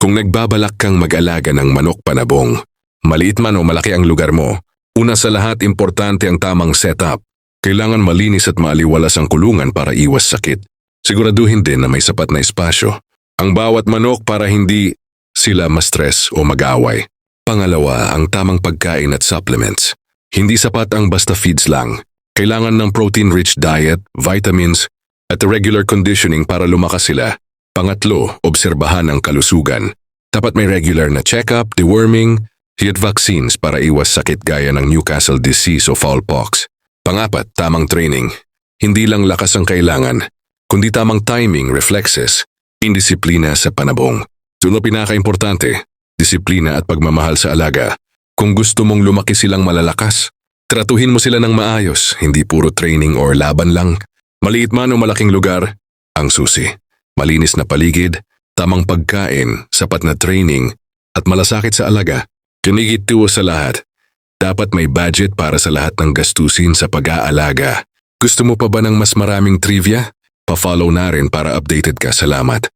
Kung nagbabalak kang mag-alaga ng manok panabong, maliit man o malaki ang lugar mo, una sa lahat importante ang tamang setup. Kailangan malinis at maaliwalas ang kulungan para iwas sakit. Siguraduhin din na may sapat na espasyo ang bawat manok para hindi sila ma-stress o mag-away. Pangalawa, ang tamang pagkain at supplements. Hindi sapat ang basta feeds lang. Kailangan ng protein-rich diet, vitamins, at regular conditioning para lumakas sila. Pangatlo, obserbahan ang kalusugan. Dapat may regular na check-up, deworming, heat vaccines para iwas sakit gaya ng Newcastle disease o foulpox. Pangapat, tamang training. Hindi lang lakas ang kailangan, kundi tamang timing, reflexes, indisiplina sa panabong. Sunod pinaka-importante, disiplina at pagmamahal sa alaga. Kung gusto mong lumaki silang malalakas, tratuhin mo sila ng maayos, hindi puro training or laban lang. Maliit man o malaking lugar, ang susi. Malinis na paligid, tamang pagkain, sapat na training, at malasakit sa alaga. Kinigituo sa lahat. Dapat may budget para sa lahat ng gastusin sa pag-aalaga. Gusto mo pa ba ng mas maraming trivia? Pa-follow na rin para updated ka. Salamat.